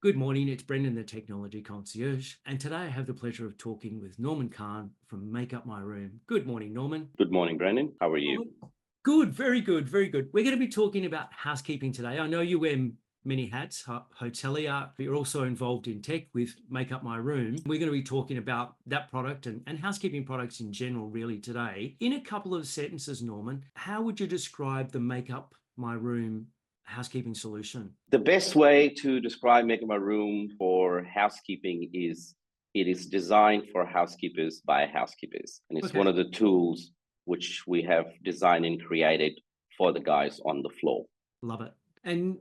Good morning, it's Brendan, the Technology Concierge, and today I have the pleasure of talking with Norman Khan from Make Up My Room. Good morning, Norman. Good morning, Brendan. How are you? Good, very good, very good. We're going to be talking about housekeeping today. I know you wear many hats, hotelier, but you're also involved in tech with Make Up My Room. We're going to be talking about that product and housekeeping products in general really today. In a couple of sentences, Norman, how would you describe the Make Up My Room housekeeping solution? The best way to describe Make Up My Room for housekeeping is it is designed for housekeepers by housekeepers. And it's one of the tools which we have designed and created for the guys on the floor. Love it. And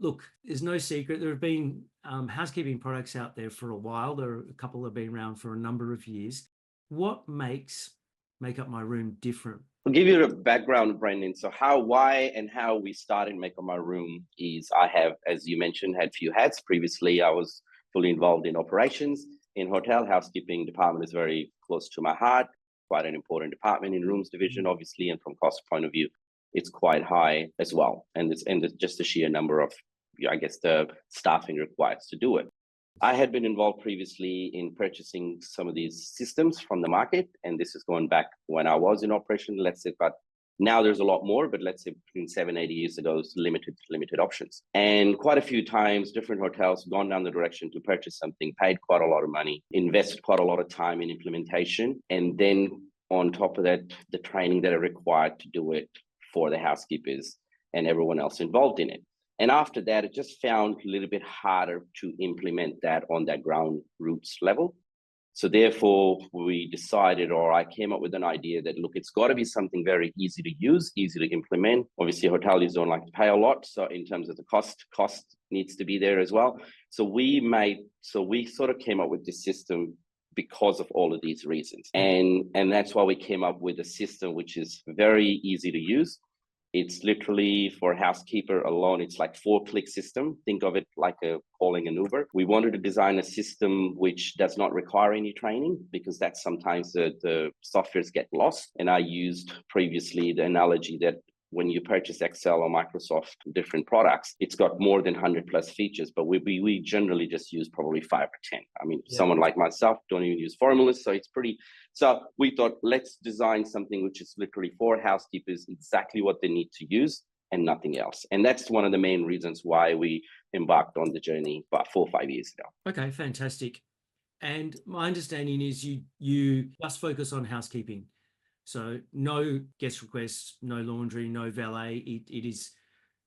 look, there's no secret. There have been housekeeping products out there for a while. There are a couple that have been around for a number of years. What makes Make Up My Room different? I'll give you a background, Brendan. So why we started Make Up My Room is I have, as you mentioned, had a few hats. Previously, I was fully involved in operations. In hotel housekeeping department is very close to my heart. Quite an important department in rooms division, obviously, and from cost point of view, it's quite high as well. And it's just the sheer number of, I guess, the staffing required to do it. I had been involved previously in purchasing some of these systems from the market, and this is going back when I was in operation, let's say, but now there's a lot more, but let's say between 7-8 years ago, it's limited options. And quite a few times, different hotels gone down the direction to purchase something, paid quite a lot of money, invested quite a lot of time in implementation, and then on top of that, the training that are required to do it for the housekeepers and everyone else involved in it. And after that, it just found a little bit harder to implement that on that ground roots level. So therefore, we decided, or I came up with an idea that, look, it's got to be something very easy to use, easy to implement. Obviously, hoteliers don't like to pay a lot. So in terms of the cost needs to be there as well. So we sort of came up with this system because of all of these reasons. And that's why we came up with a system which is very easy to use. It's literally for a housekeeper alone. It's like 4-click system. Think of it like calling an Uber. We wanted to design a system which does not require any training because that's sometimes the softwares get lost. And I used previously the analogy that when you purchase Excel or Microsoft different products, it's got more than 100 plus features, but we generally just use probably 5 or 10. I mean, someone like myself don't even use formulas, so it's pretty. So we thought, let's design something which is literally for housekeepers, exactly what they need to use and nothing else. And that's one of the main reasons why we embarked on the journey about 4 or 5 years ago. Okay, fantastic. And my understanding is you just focus on housekeeping. So no guest requests, no laundry, no valet. It is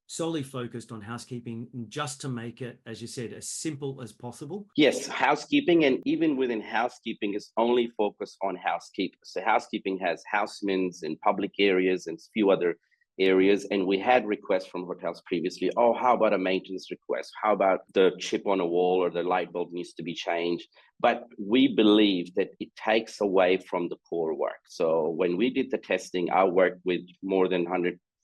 solely focused on housekeeping just to make it, as you said, as simple as possible. Yes, housekeeping, and even within housekeeping is only focused on housekeepers. So housekeeping has housemaids in public areas and a few other areas. And we had requests from hotels previously. Oh, how about a maintenance request? How about the chip on a wall or the light bulb needs to be changed? But we believe that it takes away from the core work. So when we did the testing, I worked with more than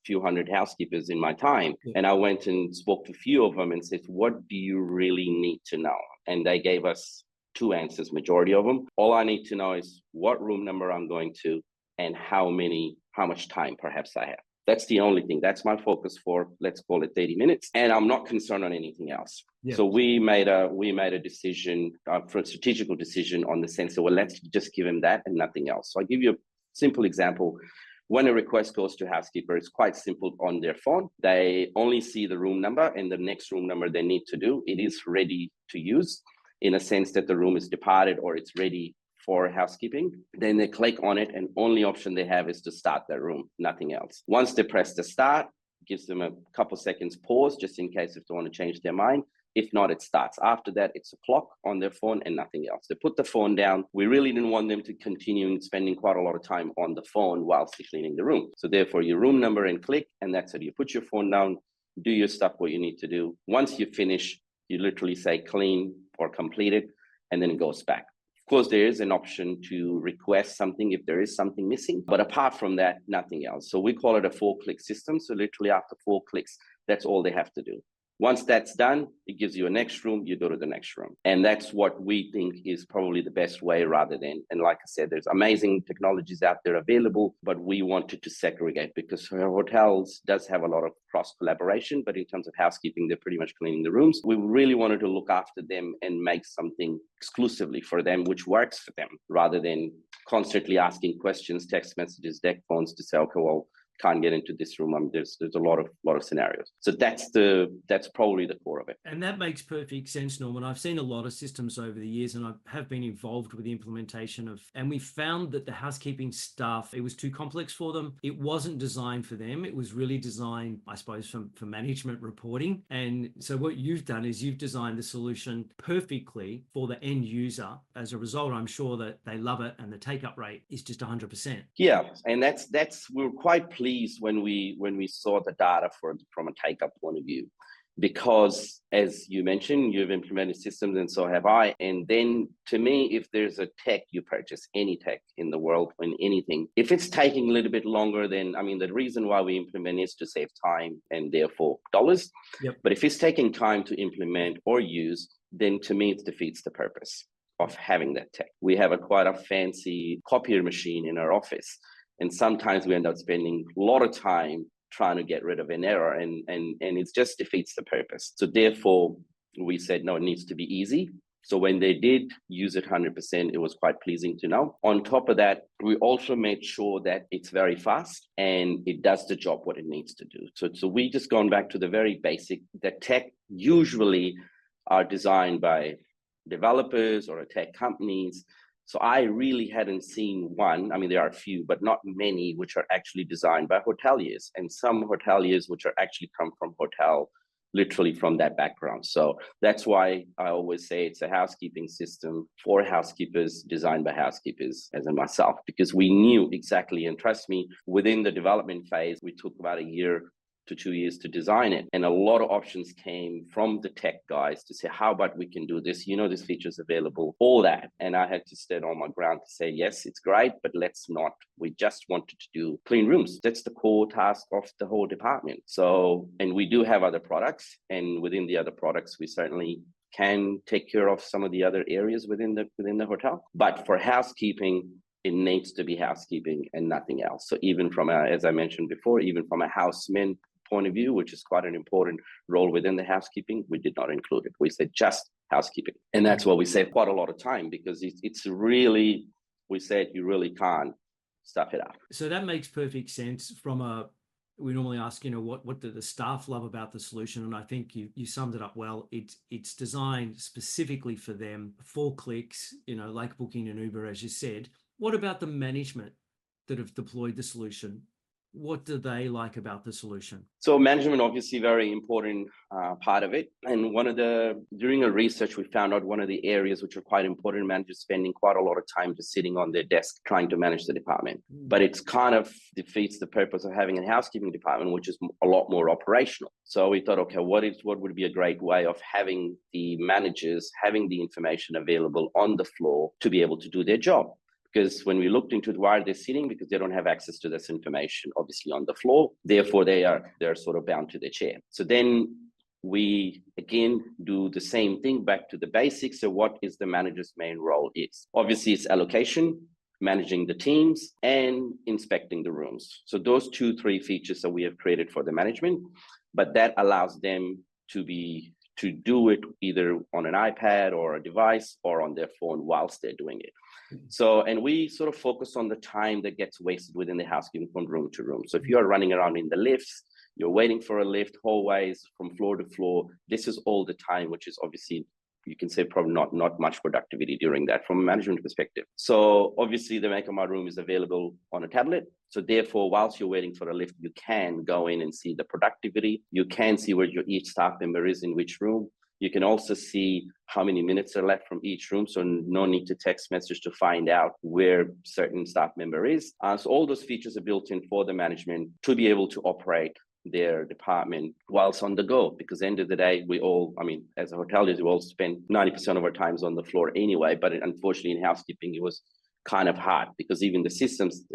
few hundred housekeepers in my time. And I went and spoke to a few of them and said, what do you really need to know? And they gave us 2 answers, majority of them. All I need to know is what room number I'm going to and how much time perhaps I have. That's the only thing. That's my focus for, let's call it 30 minutes. And I'm not concerned on anything else. Yeah. So we made a decision, for a strategical decision on the sense of, well, let's just give them that and nothing else. So I'll give you a simple example. When a request goes to housekeeper, it's quite simple on their phone. They only see the room number and the next room number they need to do. It is ready to use in a sense that the room is departed or it's ready for housekeeping. Then they click on it and only option they have is to start their room, nothing else. Once they press the start, gives them a couple seconds pause just in case if they want to change their mind. If not, it starts. After that, it's a clock on their phone and nothing else. They put the phone down. We really didn't want them to continue spending quite a lot of time on the phone whilst they're cleaning the room. So therefore, your room number and click, and that's it. You put your phone down, do your stuff, what you need to do. Once you finish, you literally say clean or completed, and then it goes back. Of course, there is an option to request something if there is something missing, but apart from that, nothing else. So we call it a 4-click system. So literally after 4 clicks, that's all they have to do. Once that's done, it gives you a next room, you go to the next room. And that's what we think is probably the best way rather than, and like I said, there's amazing technologies out there available, but we wanted to segregate because hotels does have a lot of cross collaboration, but in terms of housekeeping, they're pretty much cleaning the rooms. We really wanted to look after them and make something exclusively for them, which works for them, rather than constantly asking questions, text messages, deck phones to say, okay, well, can't get into this room. There's a lot of scenarios. So that's probably the core of it. And that makes perfect sense, Norman. I've seen a lot of systems over the years, and I have been involved with the implementation of, and we found that the housekeeping stuff, it was too complex for them. It wasn't designed for them. It was really designed, I suppose, for management reporting. And so what you've done is you've designed the solution perfectly for the end user. As a result, I'm sure that they love it, and the take-up rate is just 100%. Yeah, and we were quite pleased when we saw the data from a take-up point of view, because as you mentioned, you've implemented systems and so have I. And then to me, if there's a tech you purchase, any tech in the world, in anything, if it's taking a little bit longer, then the reason why we implement is to save time and therefore dollars. Yep. But if it's taking time to implement or use, then to me it defeats the purpose of having that tech. We have quite a fancy copier machine in our office, and sometimes we end up spending a lot of time trying to get rid of an error, and it just defeats the purpose. So therefore, we said, no, it needs to be easy. So when they did use it 100%, it was quite pleasing to know. On top of that, we also made sure that it's very fast and it does the job what it needs to do. So we just gone back to the very basic. The tech usually are designed by developers or tech companies. So I really hadn't seen one. There are a few, but not many, which are actually designed by hoteliers, and some hoteliers which are actually come from literally from that background. So that's why I always say it's a housekeeping system for housekeepers, designed by housekeepers, as in myself, because we knew exactly, and trust me, within the development phase, we took about a year to 2 years to design it. And a lot of options came from the tech guys to say, how about we can do this? This feature's available, all that. And I had to stand on my ground to say, yes, it's great, but let's not. We just wanted to do clean rooms. That's the core task of the whole department. So, and we do have other products, and within the other products, we certainly can take care of some of the other areas within the hotel. But for housekeeping, it needs to be housekeeping and nothing else. So even from as I mentioned before, even from a houseman point of view, which is quite an important role within the housekeeping, we did not include it. We said just housekeeping. And that's why we save quite a lot of time, because it's really, we said you really can't stuff it up. So that makes perfect sense we normally ask, what do the staff love about the solution? And I think you summed it up well. It's designed specifically for them, 4 clicks, like booking an Uber, as you said. What about the management that have deployed the solution? What do they like about the solution? So management, obviously, very important part of it. And during our research, we found out one of the areas which are quite important, managers spending quite a lot of time just sitting on their desk trying to manage the department. But it's kind of defeats the purpose of having a housekeeping department, which is a lot more operational. So we thought, okay, what would be a great way of having the managers having the information available on the floor to be able to do their job? Because when we looked into why they're sitting, because they don't have access to this information, obviously, on the floor, therefore they're sort of bound to their chair. So then we again do the same thing back to the basics. So what is the manager's main role is? Obviously, it's allocation, managing the teams, and inspecting the rooms. So those 2-3 features that we have created for the management, but that allows them to do it either on an iPad or a device or on their phone whilst they're doing it. So, and we sort of focus on the time that gets wasted within the housekeeping from room to room. So if you're running around in the lifts, you're waiting for a lift, hallways from floor to floor, this is all the time, which is obviously, you can say probably not much productivity during that from a management perspective. So obviously the MakeUpMyRoom is available on a tablet. So therefore, whilst you're waiting for a lift, you can go in and see the productivity. You can see where each staff member is in which room. You can also see how many minutes are left from each room. So no need to text message to find out where certain staff member is. So all those features are built in for the management to be able to operate their department whilst on the go, because at the end of the day, we all, as a hoteliers, we all spend 90% of our times on the floor anyway, but unfortunately in housekeeping, it was kind of hard because even the systems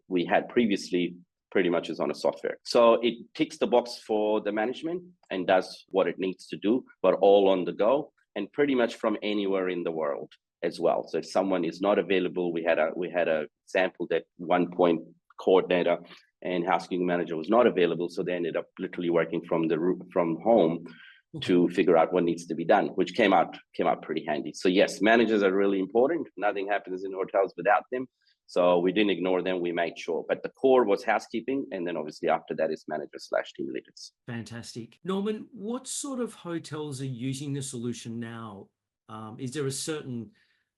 we had previously pretty much is on a software. So it ticks the box for the management and does what it needs to do, but all on the go and pretty much from anywhere in the world as well. So if someone is not available, we had a sample that one point coordinator and housekeeping manager was not available, so they ended up literally working from home to figure out what needs to be done, which came out pretty handy. So yes, managers are really important. Nothing happens in hotels without them. So we didn't ignore them, we made sure. But the core was housekeeping, and then obviously after that is managers/team leaders. Fantastic. Norman, what sort of hotels are using the solution now? Is there a certain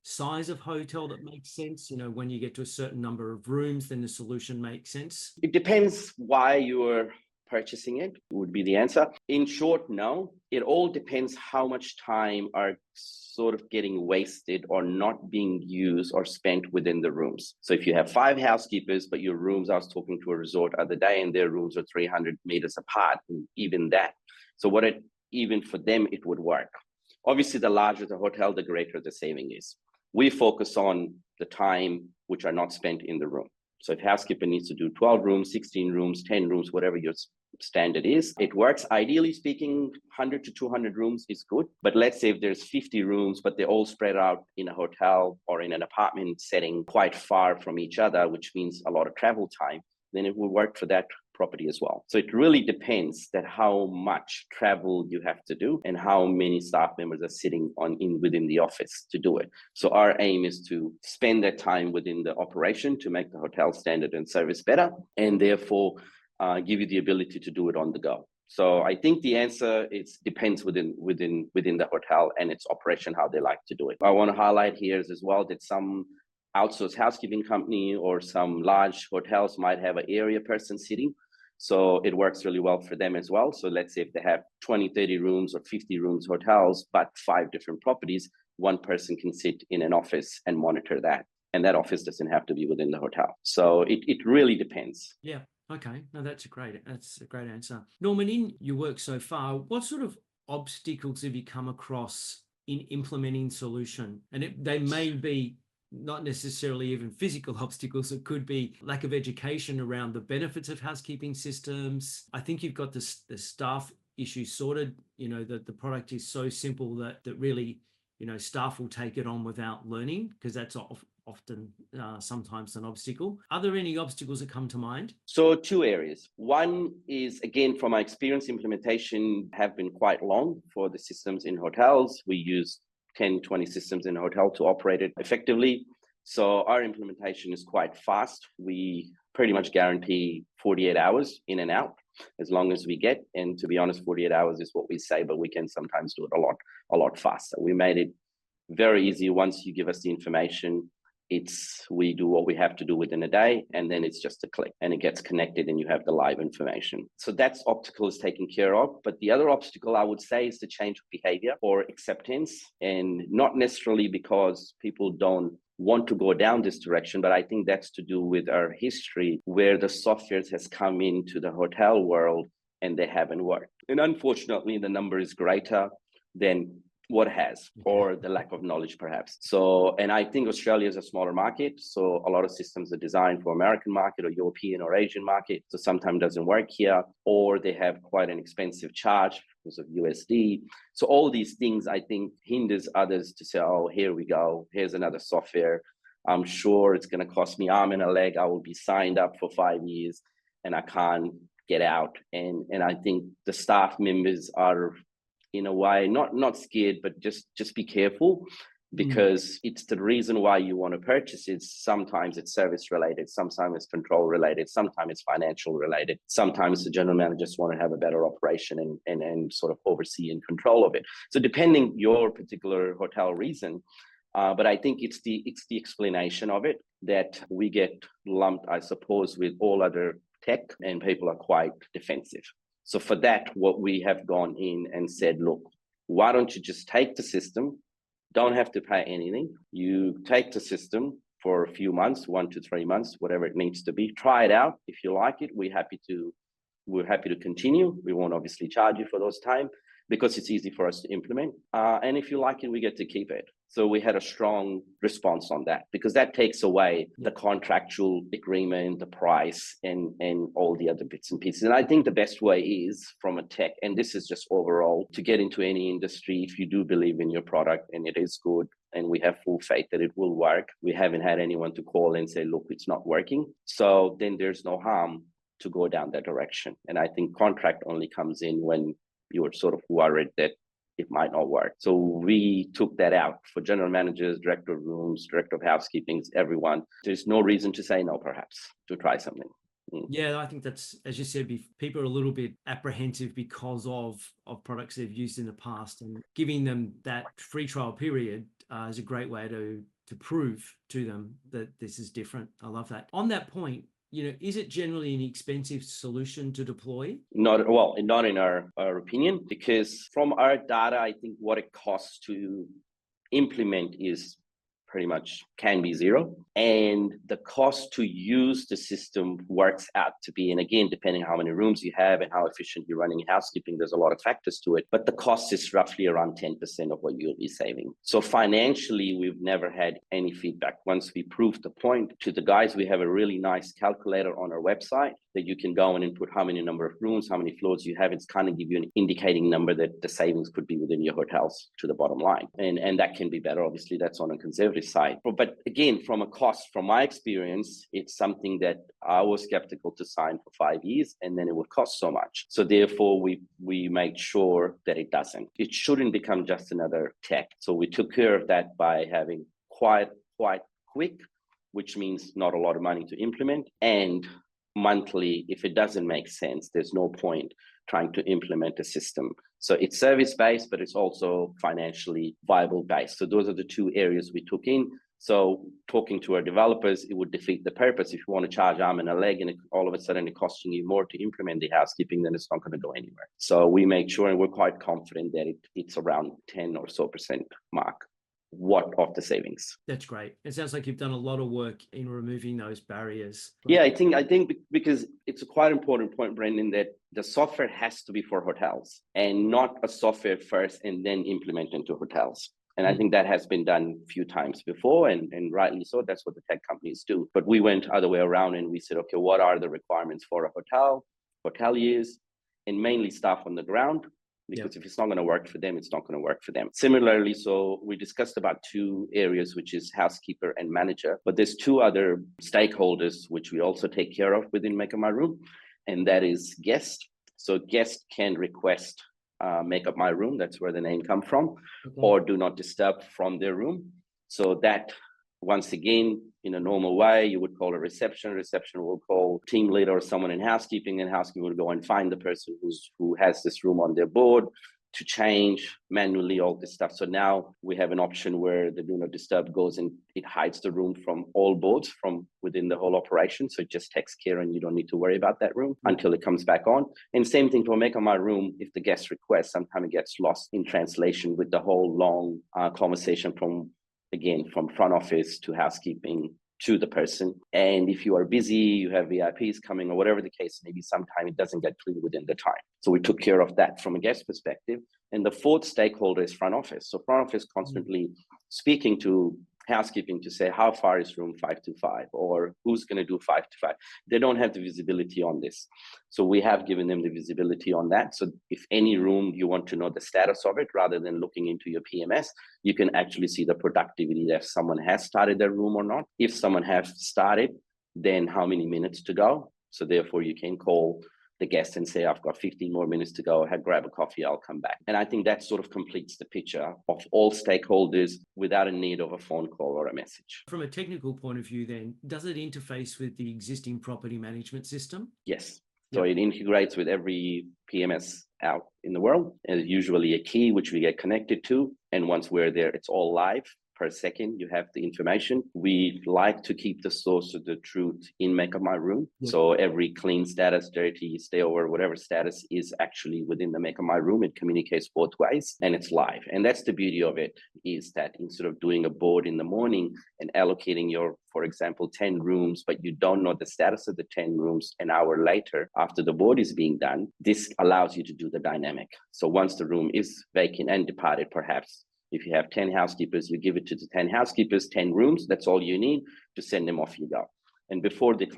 size of hotel that makes sense? You know, when you get to a certain number of rooms, then the solution makes sense? It depends why you're purchasing it, would be the answer. In short, no. It all depends how much time are sort of getting wasted or not being used or spent within the rooms. So if you have 5 housekeepers, but your rooms, I was talking to a resort the other day, and their rooms are 300 meters apart, even that. So even for them, it would work. Obviously, the larger the hotel, the greater the saving is. We focus on the time which are not spent in the room. So if housekeeper needs to do 12 rooms, 16 rooms, 10 rooms, whatever your standard is, it works. Ideally speaking, 100 to 200 rooms is good. But let's say if there's 50 rooms, but they're all spread out in a hotel or in an apartment setting quite far from each other, which means a lot of travel time, then it will work for that property as well. So it really depends that how much travel you have to do and how many staff members are sitting within the office to do it. So our aim is to spend that time within the operation to make the hotel standard and service better, and therefore give you the ability to do it on the go. So I think the answer depends within the hotel and its operation, how they like to do it. I want to highlight here as well that some outsourced housekeeping company or some large hotels might have an area person sitting. So it works really well for them as well. So let's say if they have 20, 30 rooms or 50 rooms hotels, but 5 different properties, one person can sit in an office and monitor that. And that office doesn't have to be within the hotel. So it really depends. Yeah. Okay. No, that's a great answer. Norman, in your work so far, what sort of obstacles have you come across in implementing solution? And they may be not necessarily even physical obstacles. It could be lack of education around the benefits of housekeeping systems. I think you've got the staff issue sorted. You know, that the product is so simple that really, you know, staff will take it on without learning, because that's often sometimes an obstacle. Are there any obstacles that come to mind? So 2 areas. One is, again, from my experience, implementation have been quite long for the systems in hotels. We use 10, 20 systems in a hotel to operate it effectively. So our implementation is quite fast. We pretty much guarantee 48 hours in and out as long as we get. And to be honest, 48 hours is what we say, but we can sometimes do it a lot faster. We made it very easy. Once you give us the information, we do what we have to do within a day, and then it's just a click and it gets connected and you have the live information. So that's obstacle is taken care of. But the other obstacle I would say is the change of behavior or acceptance, and not necessarily because people don't want to go down this direction, but I think that's to do with our history where the softwares has come into the hotel world and they haven't worked. And unfortunately, the number is greater than what has, or the lack of knowledge perhaps. So, and I think Australia is a smaller market, so a lot of systems are designed for American market or European or Asian market, so sometimes doesn't work here, or they have quite an expensive charge because of USD. So all these things I think hinders others to say, oh, here we go, here's another software. I'm sure it's going to cost me arm and a leg. I will be signed up for 5 years and I can't get out. And I think the staff members are, in a way, not scared, but just be careful, because it's the reason why you want to purchase it. Sometimes it's service related, sometimes it's control related, sometimes it's financial related, sometimes the general manager just want to have a better operation and sort of oversee and control of it. So depending your particular hotel reason, but I think it's the explanation of it that we get lumped, I suppose, with all other tech, and people are quite defensive. So for that, what we have gone in and said, look, why don't you just take the system, don't have to pay anything. You take the system for a few months, 1 to 3 months, whatever it needs to be. Try it out. If you like it, we're happy to continue. We won't obviously charge you for those time. because it's easy for us to implement. And if you like it, we get to keep it. So we had a strong response on that, because that takes away the contractual agreement, the price, and all the other bits and pieces. And I think the best way is from a tech, and this is just overall, to get into any industry, if you do believe in your product and it is good, and we have full faith that it will work. We haven't had anyone to call and say, look, it's not working. So then there's no harm to go down that direction. And I think contract only comes in when you're sort of worried that it might not work. So we took that out for general managers, director of rooms, director of housekeeping, everyone. There's no reason to say no, perhaps, to try something. Yeah, I think that's, as you said, people are a little bit apprehensive because of products they've used in the past, and giving them that free trial period is a great way to prove to them that this is different. I love that. On that point, is it generally an expensive solution to deploy? Not in our opinion, because from our data, I think what it costs to implement is pretty much can be zero. And the cost to use the system works out to be, and again, depending on how many rooms you have and how efficient you're running housekeeping, there's a lot of factors to it, but the cost is roughly around 10% of what you'll be saving. So financially, we've never had any feedback. Once we proved the point to the guys, we have a really nice calculator on our website that you can go in and put how many number of rooms, how many floors you have. It's kind of give you an indicating number that the savings could be within your hotels to the bottom line. And that can be better. Obviously, that's on a conservative side. But again, from a cost, from my experience, it's something that I was skeptical to sign for 5 years, and then it would cost so much. So therefore, we made sure that it doesn't. It shouldn't become just another tech. So we took care of that by having quite quick, which means not a lot of money to implement, and monthly. If it doesn't make sense, there's no point trying to implement a system. So it's service-based, but it's also financially viable-based. So those are the two areas we took in. So talking to our developers, it would defeat the purpose. If you want to charge arm and a leg and all of a sudden it's costing you more to implement the housekeeping, then it's not going to go anywhere. So we make sure, and we're quite confident that it's around 10% or so mark. What of the savings? That's great. It sounds like you've done a lot of work in removing those barriers. Yeah, I think because it's a quite important point, Brendan, that the software has to be for hotels and not a software first and then implement into hotels. And I think that has been done a few times before, and rightly so. That's what the tech companies do. But we went other way around and we said, okay, what are the requirements for a hotel, hoteliers, and mainly staff on the ground? Because if it's not going to work for them, it's not going to work for them. Similarly, so we discussed about two areas, which is housekeeper and manager, but there's two other stakeholders which we also take care of within MakeUpMyRoom, and that is guest. So guest can request Make Up My Room, that's where the name comes from, or do not disturb from their room. So that, once again, in a normal way, you would call a reception. Reception will call team leader or someone in housekeeping, and housekeeping will go and find the person who has this room on their board to change manually all this stuff. So now we have an option where the do not disturb goes and it hides the room from all boards from within the whole operation. So it just takes care and you don't need to worry about that room until it comes back on. And same thing for Make Up My Room. If the guest requests, sometimes it gets lost in translation with the whole long conversation from front office to housekeeping to the person. And if you are busy, you have VIPs coming or whatever the case, maybe sometime it doesn't get clean within the time. So we took care of that from a guest perspective. And the fourth stakeholder is front office. So front office constantly speaking to housekeeping to say, how far is room 525, or who's going to do 525? They don't have the visibility on this. So we have given them the visibility on that. So if any room you want to know the status of it, rather than looking into your PMS, you can actually see the productivity that if someone has started their room or not. If someone has started, then how many minutes to go. So therefore you can call the guest and say, I've got 15 more minutes to go, grab a coffee, I'll come back. And I think that sort of completes the picture of all stakeholders without a need of a phone call or a message. From a technical point of view then, does it interface with the existing property management system? Yes. So it integrates with every PMS out in the world, and usually a key which we get connected to. And once we're there, it's all live. per second you have the information. We like to keep the source of the truth in Make Up My Room. Yep. So every clean status, dirty, stay over, whatever status is actually within the Make Up My Room. It communicates both ways and it's live. And that's the beauty of it, is that instead of doing a board in the morning and allocating your, for example, 10 rooms, but you don't know the status of the 10 rooms an hour later after the board is being done, this allows you to do the dynamic. So once the room is vacant and departed, perhaps, if you have 10 housekeepers, you give it to the 10 housekeepers, 10 rooms, that's all you need to send them off you go. And before they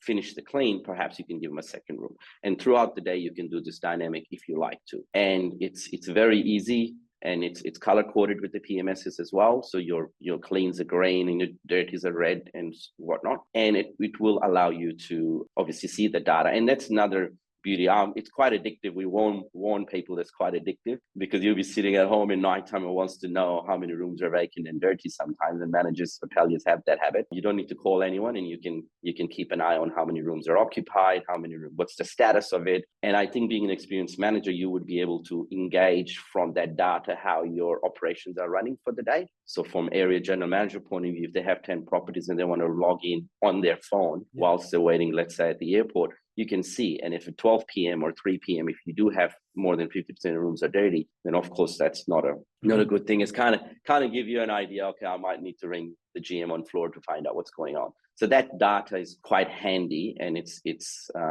finish the clean, perhaps you can give them a second room. And throughout the day, you can do this dynamic if you like to. And it's very easy, and it's color coded with the PMSs as well. So your cleans are green and your dirties are red and whatnot. And it will allow you to obviously see the data. And that's another beauty. It's quite addictive. We warn people that's quite addictive, because you'll be sitting at home in nighttime and wants to know how many rooms are vacant and dirty sometimes. And managers, hoteliers have that habit. You don't need to call anyone, and you can keep an eye on how many rooms are occupied, what's the status of it. And I think being an experienced manager, you would be able to engage from that data how your operations are running for the day. So from area general manager point of view, if they have 10 properties and they want to log in on their phone whilst they're waiting, let's say at the airport, you can see. And if at 12 p.m. or 3 p.m., if you do have more than 50% of rooms are dirty, then of course that's not a good thing. It's kind of give you an idea. Okay, I might need to ring the GM on floor to find out what's going on. So that data is quite handy, and it's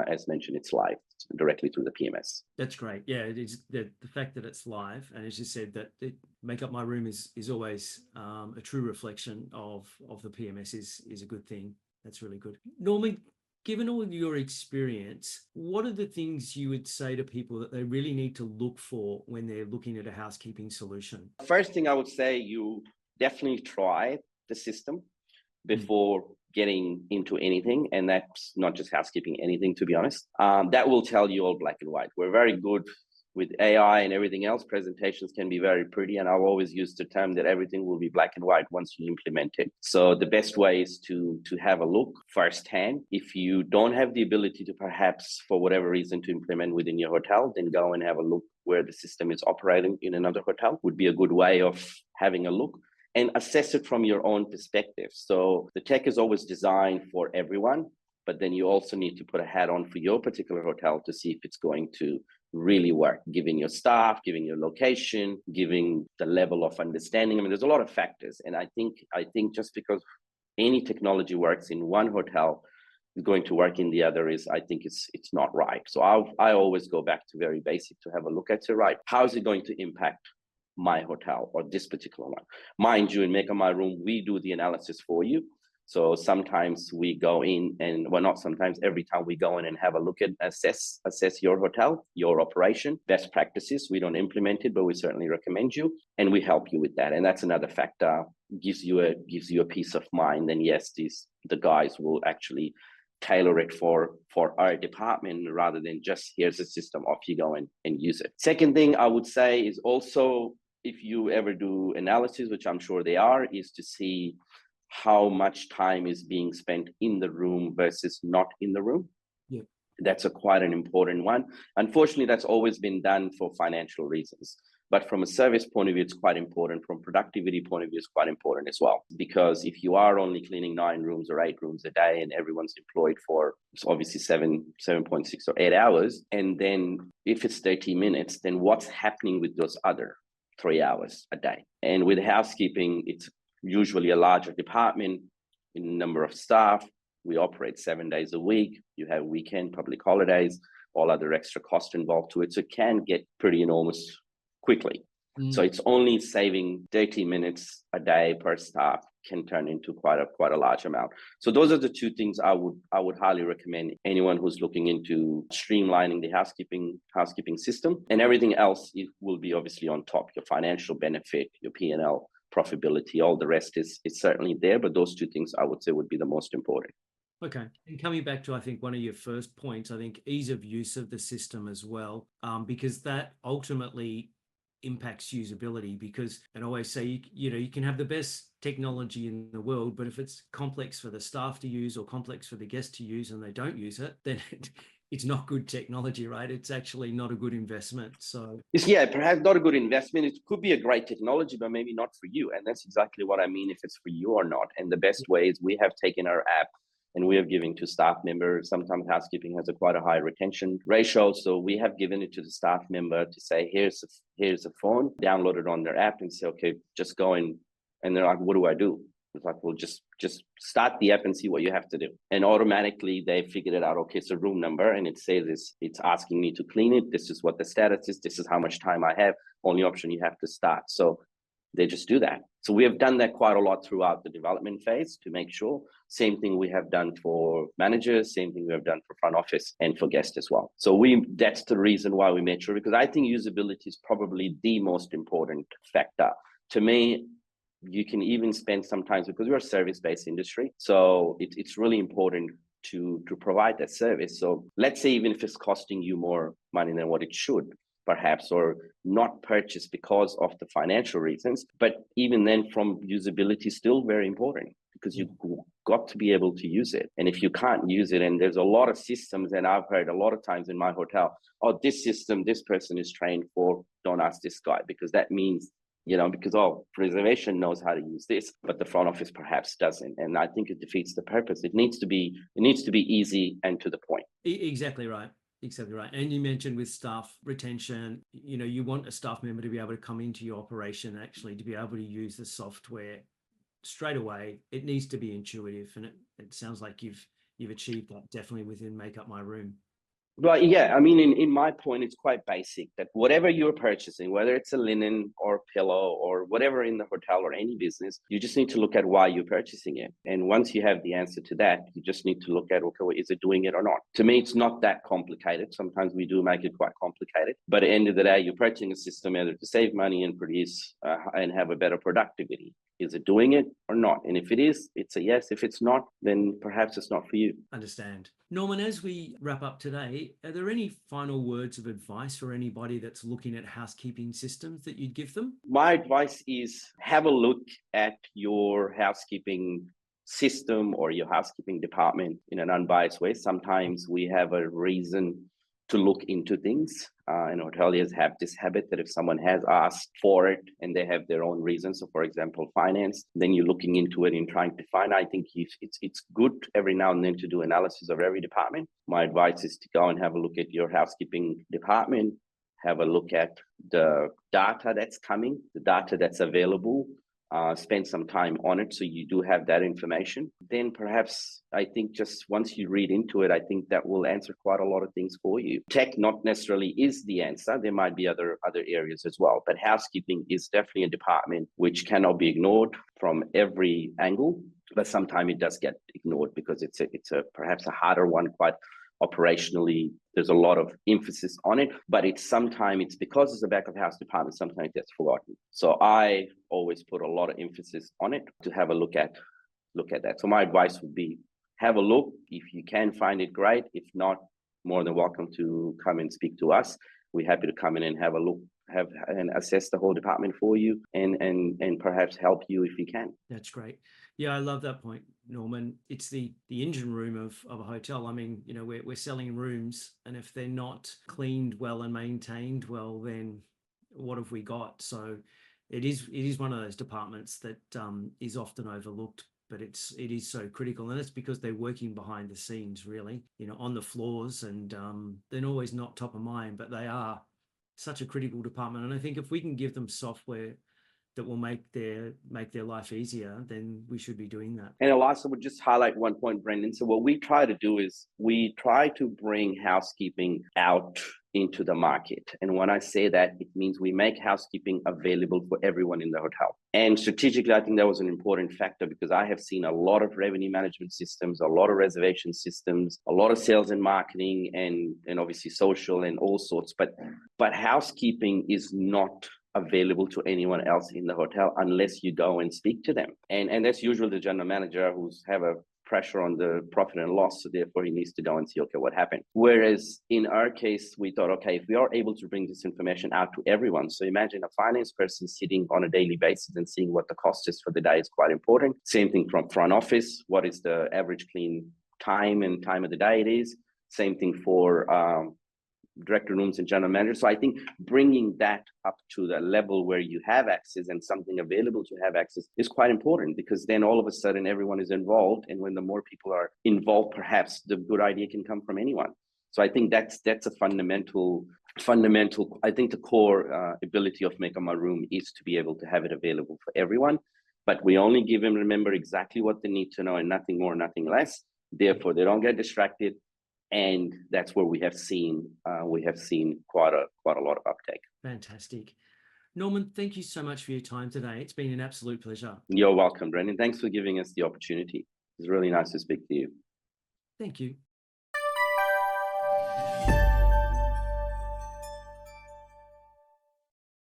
as mentioned, it's live directly through the PMS. That's great. Yeah, it is the fact that it's live, and as you said, that Make Up My Room is always a true reflection of the PMS is a good thing. That's really good. Normally, given all of your experience, what are the things you would say to people that they really need to look for when they're looking at a housekeeping solution? First thing I would say, you definitely try the system before getting into anything. And that's not just housekeeping, anything, to be honest. That will tell you all black and white. We're very good with AI and everything else. Presentations can be very pretty, and I've always used the term that everything will be black and white once you implement it. So the best way is to have a look firsthand. If you don't have the ability to, perhaps for whatever reason, to implement within your hotel, then go and have a look where the system is operating in another hotel. Would be a good way of having a look and assess it from your own perspective. So the tech is always designed for everyone, but then you also need to put a hat on for your particular hotel to see if it's going to really work, given your staff, given your location, given the level of understanding. I mean, there's a lot of factors. And I think just because any technology works in one hotel is going to work in the other I think it's not right. So I always go back to very basic to have a look at it, right? How is it going to impact my hotel or this particular one? Mind you, in Make Up My Room, we do the analysis for you. So sometimes we go in and, well, not sometimes, every time we go in and have a look at, assess your hotel, your operation, best practices. We don't implement it, but we certainly recommend you, and we help you with that. And that's another factor, gives you a peace of mind. And yes, the guys will actually tailor it for our department rather than just, here's a system, off you go and use it. Second thing I would say is also, if you ever do analysis, which I'm sure they are, is to see how much time is being spent in the room versus not in the room. Yeah. That's quite an important one. Unfortunately, that's always been done for financial reasons. But from a service point of view, it's quite important. From productivity point of view, it's quite important as well. Because if you are only cleaning 9 rooms or 8 rooms a day, and everyone's employed for, it's obviously 7.6 or 8 hours, and then if it's 30 minutes, then what's happening with those other 3 hours a day? And with housekeeping, it's usually a larger department in number of staff. We operate 7 days a week. You have weekend, public holidays, all other extra costs involved to it. So it can get pretty enormous quickly. So it's only saving 30 minutes a day per staff can turn into quite a large amount. So those are the two things I would highly recommend anyone who's looking into streamlining the housekeeping system. And everything else, it will be obviously on top. Your financial benefit, your P&L, profitability, all the rest is certainly there, but those two things I would say would be the most important. Okay. And coming back to, I think, one of your first points, I think ease of use of the system as well, because that ultimately impacts usability. Because, and I always say, you can have the best technology in the world, but if it's complex for the staff to use or complex for the guest to use and they don't use it, then it's not good technology, right? It's actually not a good investment. So Yeah, perhaps not a good investment. It could be a great technology, but maybe not for you. And that's exactly what I mean, if it's for you or not. And the best way is we have taken our app and we are giving to staff members. Sometimes housekeeping has quite a high retention ratio. So we have given it to the staff member to say, here's a phone, download it on their app and say, okay, just go in. And they're like, what do I do? It's like, well, just start the app and see what you have to do. And automatically they figured it out. Okay, it's a room number and it says it's asking me to clean it. This is what the status is. This is how much time I have. Only option, you have to start. So they just do that. So we have done that quite a lot throughout the development phase to make sure. Same thing we have done for managers, same thing we have done for front office and for guests as well. So that's the reason why we made sure, because I think usability is probably the most important factor. To me, you can even spend sometimes, because we're a service-based industry, so it's really important to provide that service. So let's say even if it's costing you more money than what it should, perhaps, or not purchase because of the financial reasons, but even then from usability still very important, because you've got to be able to use it. And if you can't use it, and there's a lot of systems, and I've heard a lot of times in my hotel, oh, this system, this person is trained for, don't ask this guy, because that means, because reservation knows how to use this, but the front office perhaps doesn't. And I think it defeats the purpose. It needs to be easy and to the point. Exactly right. Exactly right. And you mentioned with staff retention, you want a staff member to be able to come into your operation, actually, to be able to use the software straight away. It needs to be intuitive. And it sounds like you've achieved that definitely within Make Up My Room. Well, yeah, I mean, in my point, it's quite basic that whatever you're purchasing, whether it's a linen or a pillow or whatever in the hotel or any business, you just need to look at why you're purchasing it. And once you have the answer to that, you just need to look at, okay, well, is it doing it or not? To me, it's not that complicated. Sometimes we do make it quite complicated. But at the end of the day, you're purchasing a system either to save money and produce and have a better productivity. Is it doing it or not? And if it is, it's a yes. If it's not, then perhaps it's not for you. Understand. Norman, as we wrap up today, are there any final words of advice for anybody that's looking at housekeeping systems that you'd give them? My advice is have a look at your housekeeping system or your housekeeping department in an unbiased way. Sometimes we have a reason to look into things. And hoteliers have this habit that if someone has asked for it and they have their own reasons, so for example, finance, then you're looking into it and trying to find. I think it's good every now and then to do analysis of every department. My advice is to go and have a look at your housekeeping department, have a look at the data that's coming, the data that's available, spend some time on it so you do have that information. Then perhaps I think just once you read into it, I think that will answer quite a lot of things for you. Tech not necessarily is the answer. There might be other areas as well, but housekeeping is definitely a department which cannot be ignored from every angle, but sometimes it does get ignored because it's perhaps a harder one, quite operationally. There's a lot of emphasis on it, but it's because it's a back of house department, sometimes it gets forgotten. So I always put a lot of emphasis on it to have a look at that. So my advice would be have a look. If you can find it, great. If not, more than welcome to come and speak to us. We're happy to come in and have a look, and assess the whole department for you and perhaps help you if we can. That's great. Yeah, I love that point, Norman. It's the engine room of a hotel. I mean, we're selling rooms, and if they're not cleaned well and maintained well, then what have we got? So it is one of those departments that is often overlooked, but it is so critical, and it's because they're working behind the scenes, really, on the floors, and they're always not top of mind, but they are such a critical department. And I think if we can give them software that will make their life easier, then we should be doing that. And also would just highlight one point, Brendan. So what we try to do is we try to bring housekeeping out into the market. And when I say that, it means we make housekeeping available for everyone in the hotel. And strategically, I think that was an important factor because I have seen a lot of revenue management systems, a lot of reservation systems, a lot of sales and marketing, and obviously social and all sorts. But housekeeping is not available to anyone else in the hotel unless you go and speak to them. And that's usually the general manager who's have a pressure on the profit and loss, so therefore he needs to go and see, okay, what happened? Whereas in our case, we thought, okay, if we are able to bring this information out to everyone, so imagine a finance person sitting on a daily basis and seeing what the cost is for the day is quite important. Same thing from front office, what is the average clean time and time of the day it is. Same thing for director rooms and general managers. So I think bringing that up to the level where you have access and something available to have access is quite important, because then all of a sudden everyone is involved. And when the more people are involved, perhaps the good idea can come from anyone. So I think that's a fundamental, I think the core ability of Make Up My Room is to be able to have it available for everyone. But we only give them, remember, exactly what they need to know and nothing more, nothing less. Therefore, they don't get distracted. And that's where we have seen quite a lot of uptake. Fantastic. Norman, thank you so much for your time today. It's been an absolute pleasure. You're welcome, Brendan. Thanks for giving us the opportunity. It's really nice to speak to you. Thank you.